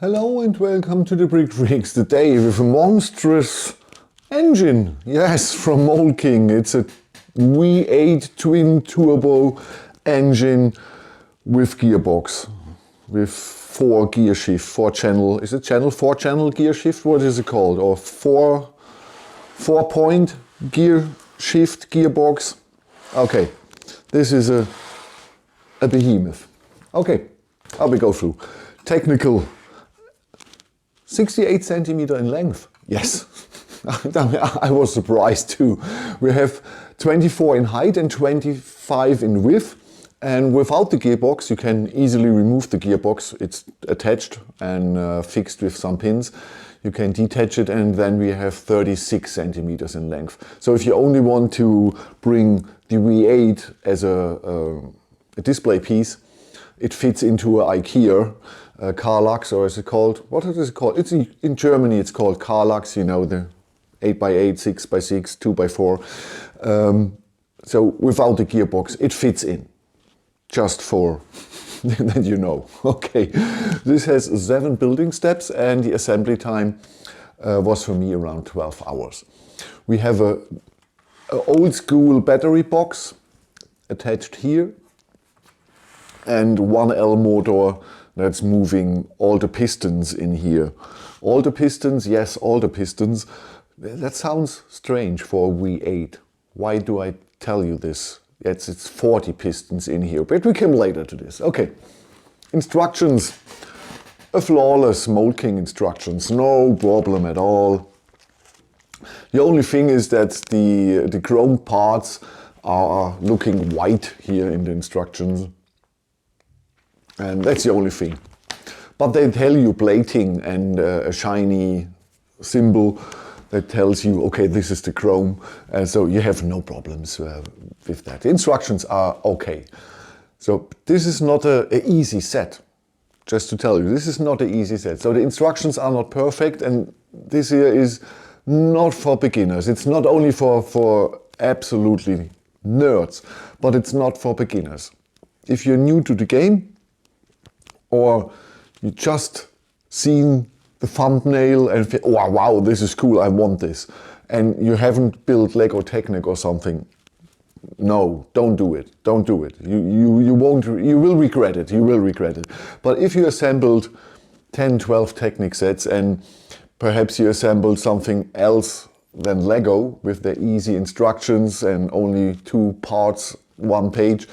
Hello and welcome to the Brickfreaks, today with a monstrous engine. Yes, from Mould King. It's a V8 twin-turbo engine with gearbox, with 4 gear shift, 4-channel. Is it channel 4-channel gear shift? What is it called? Or 4-point gear shift gearbox? Okay, this is a behemoth. Okay, how we go through. Technical. 68 centimeter in length. Yes, I was surprised too. We have 24 in height and 25 in width. And without the gearbox, you can easily remove the gearbox. It's attached and fixed with some pins. You can detach it, and then we have 36 centimeters in length. So if you only want to bring the V8 as a display piece, it fits into an IKEA. Carlux, or is it called? What is it called? It's in Germany. It's called Carlux. You know, the 8x8, 6x6, 2x4. So without the gearbox, it fits in. Just for that you know. Okay, this has 7 building steps, and the assembly time was for me around 12 hours. We have a old school battery box attached here, and 1L motor that's moving all the pistons in here. All the pistons, yes, all the pistons. That sounds strange for a V8. Why do I tell you this? It's 40 pistons in here, but we come later to this. Okay, instructions. A flawless Mould King instructions, no problem at all. The only thing is that the chrome parts are looking white here in the instructions. And that's the only thing. But they tell you plating and a shiny symbol that tells you, okay, this is the chrome. So you have no problems with that. The instructions are okay. So this is not an easy set. Just to tell you, this is not an easy set. So the instructions are not perfect, and this here is not for beginners. It's not only for absolutely nerds, but it's not for beginners. If you're new to the game, or you just seen the thumbnail and think, oh, wow, this is cool, I want this, and you haven't built Lego Technic or something, no, don't do it. Don't do it. You will regret it. You will regret it. But if you assembled 10, 12 Technic sets, and perhaps you assembled something else than Lego with the easy instructions and only 2 parts, 1 page,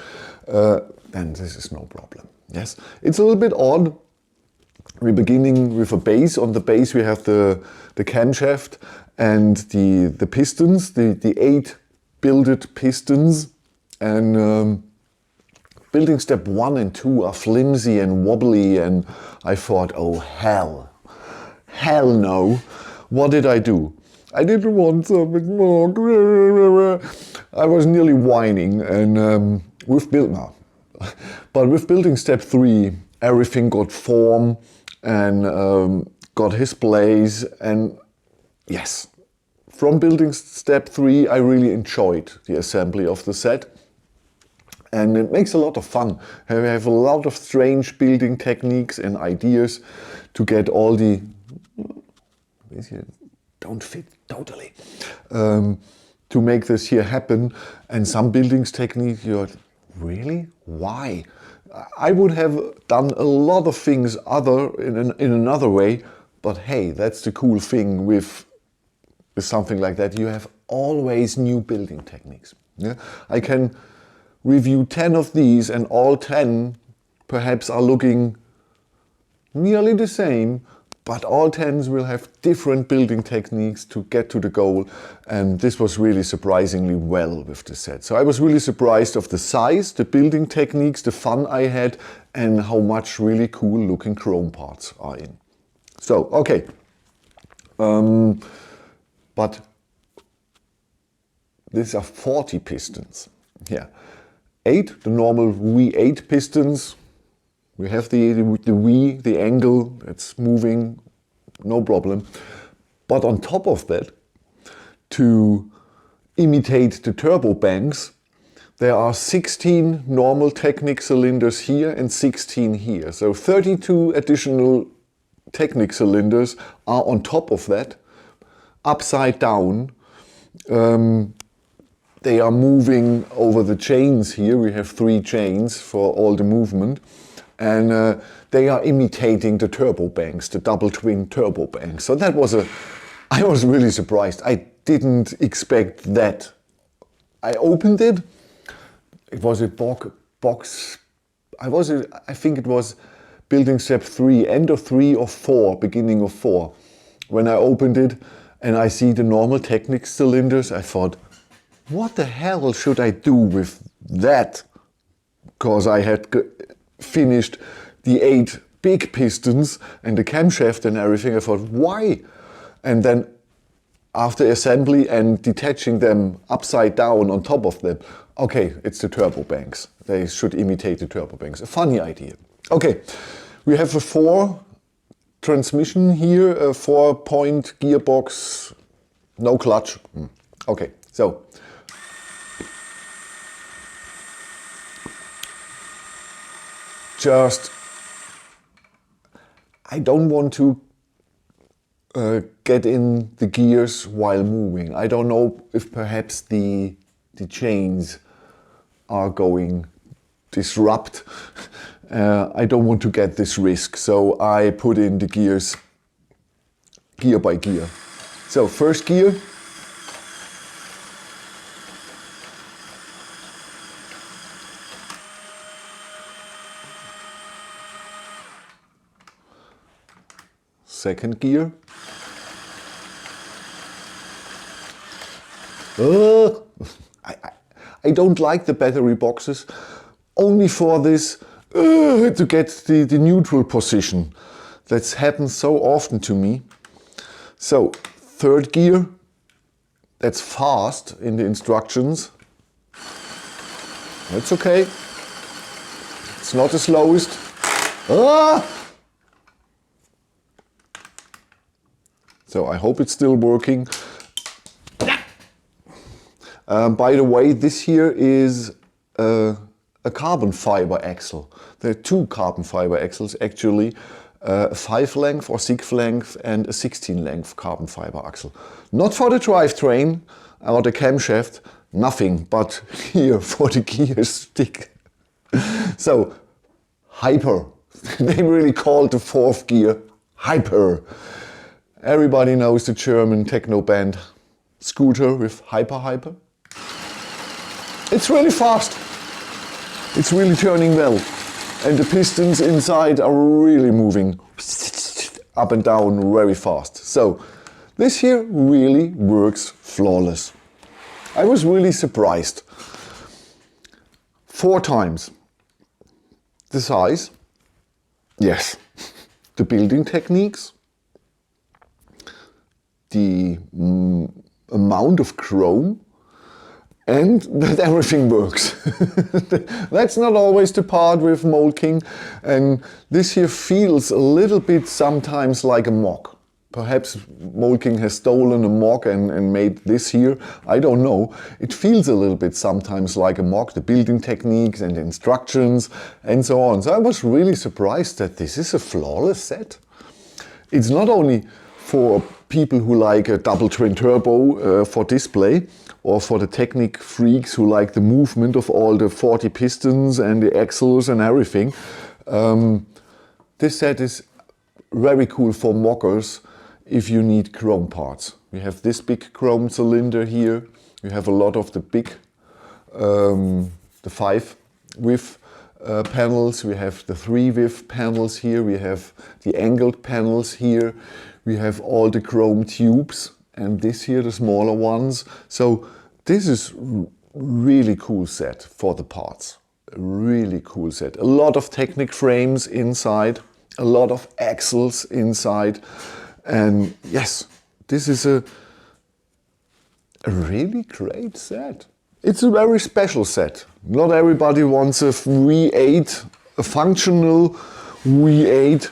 then this is no problem. Yes, it's a little bit odd. We're beginning with a base. On the base we have the camshaft and the pistons, the 8 builded pistons. And building step 1 and 2 are flimsy and wobbly, and I thought, oh hell no. What did I do? I didn't want something more. I was nearly whining, and with build now. But with building step 3, everything got form and got his place, and yes, from building step 3 I really enjoyed the assembly of the set, and it makes a lot of fun. We have a lot of strange building techniques and ideas to get all the don't fit totally to make this here happen. And some buildings technique, you're really? Why? I would have done a lot of things in another way, but hey, that's the cool thing with something like that. You have always new building techniques. Yeah? I can review 10 of these, and all 10 perhaps are looking nearly the same, but all 10s will have different building techniques to get to the goal, and this was really surprisingly well with the set. So I was really surprised of the size, the building techniques, the fun I had, and how much really cool looking chrome parts are in. So, okay. But these are 40 pistons. Yeah. 8, the normal V8 pistons. We have the V, the angle, it's moving, no problem. But on top of that, to imitate the turbo banks, there are 16 normal Technic cylinders here and 16 here. So 32 additional Technic cylinders are on top of that, upside down. They are moving over the chains here. We have 3 chains for all the movement. And they are imitating the turbo banks, the double twin turbo banks. So that was I was really surprised. I didn't expect that. I opened it. It was a box. I think it was building step 3, end of 3 or 4, beginning of 4. When I opened it and I see the normal Technic cylinders, I thought, what the hell should I do with that? Because I had finished the 8 big pistons and the camshaft and everything. I thought, why? And then after assembly and detaching them upside down on top of them, okay, it's the turbo banks. They should imitate the turbo banks. A funny idea. Okay, we have a 4 transmission here, a 4-point gearbox, no clutch. Okay, so just, I don't want to get in the gears while moving. I don't know if perhaps the chains are going disrupt. I don't want to get this risk, so I put in the gears gear by gear. So first gear. Second gear. I don't like the battery boxes, only for this, to get the neutral position. That's happened so often to me. So, third gear, that's fast in the instructions. That's okay. It's not the slowest. So I hope it's still working. By the way, this here is a carbon fiber axle. There are 2 carbon fiber axles actually, a 5 length or 6 length and a 16 length carbon fiber axle. Not for the drivetrain or the camshaft, nothing, but here for the gear stick. So, hyper. They really called the 4th gear hyper. Everybody knows the German techno band Scooter with hyper. It's really fast. It's really turning well. And the pistons inside are really moving up and down very fast. So this here really works flawless. I was really surprised. 4 times the size. Yes. The building techniques. The amount of chrome, and that everything works. That's not always the part with Mould King, and this here feels a little bit sometimes like a mock. Perhaps Mould King has stolen a mock and made this here, I don't know. It feels a little bit sometimes like a mock, the building techniques and the instructions and so on. So I was really surprised that this is a flawless set. It's not only for people who like a double twin turbo for display, or for the Technic freaks who like the movement of all the 40 pistons and the axles and everything. This set is very cool for mockers if you need chrome parts. We have this big chrome cylinder here. We have a lot of the big, the 5-width panels. We have the 3-width panels here. We have the angled panels here. We have all the chrome tubes, and this here, the smaller ones. So this is really cool set for the parts. A really cool set. A lot of Technic frames inside, a lot of axles inside. And yes, this is a really great set. It's a very special set. Not everybody wants a V8, a functional V8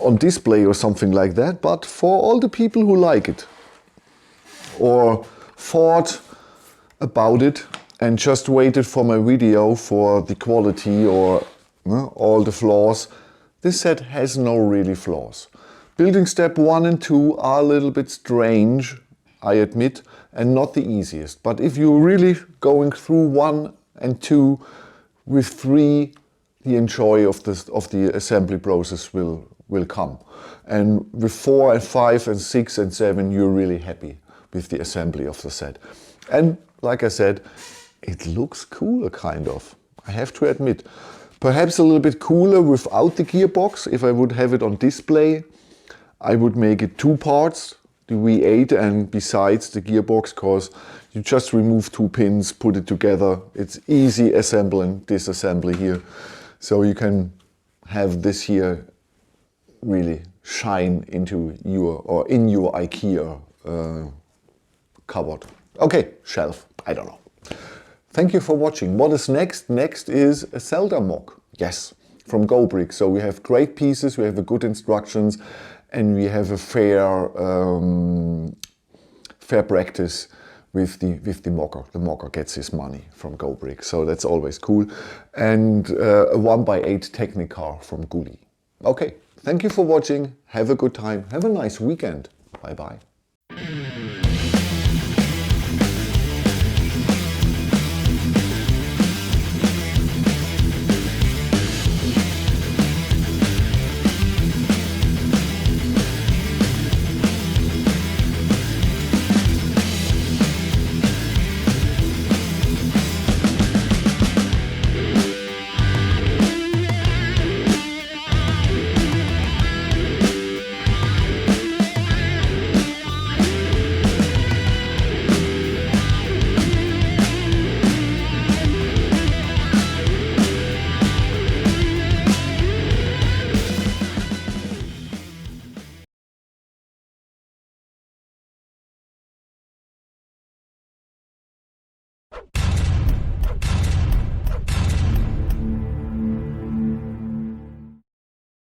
on display or something like that, but for all the people who like it or thought about it and just waited for my video for the quality or all the flaws, this set has no really flaws. Building step 1 and 2 are a little bit strange, I admit, and not the easiest. But if you're really going through 1 and 2 with 3, the enjoy of the assembly process will come. And with 4 and 5 and 6 and 7, you're really happy with the assembly of the set. And like I said, it looks cooler, kind of, I have to admit. Perhaps a little bit cooler without the gearbox. If I would have it on display, I would make it 2 parts, the V8 and besides the gearbox, because you just remove 2 pins, put it together. It's easy assemble and disassembly here. So you can have this here really shine into your, or in your IKEA cupboard. Okay, shelf, I don't know. Thank you for watching. What is next? Next is a Zelda mock. Yes, from Brickfreaks. So we have great pieces, we have a good instructions, and we have a fair practice with the mocker. The mocker gets his money from Brickfreaks, so that's always cool. And a 1x8 Technicar from Gulli. Okay, thank you for watching. Have a good time. Have a nice weekend. Bye bye.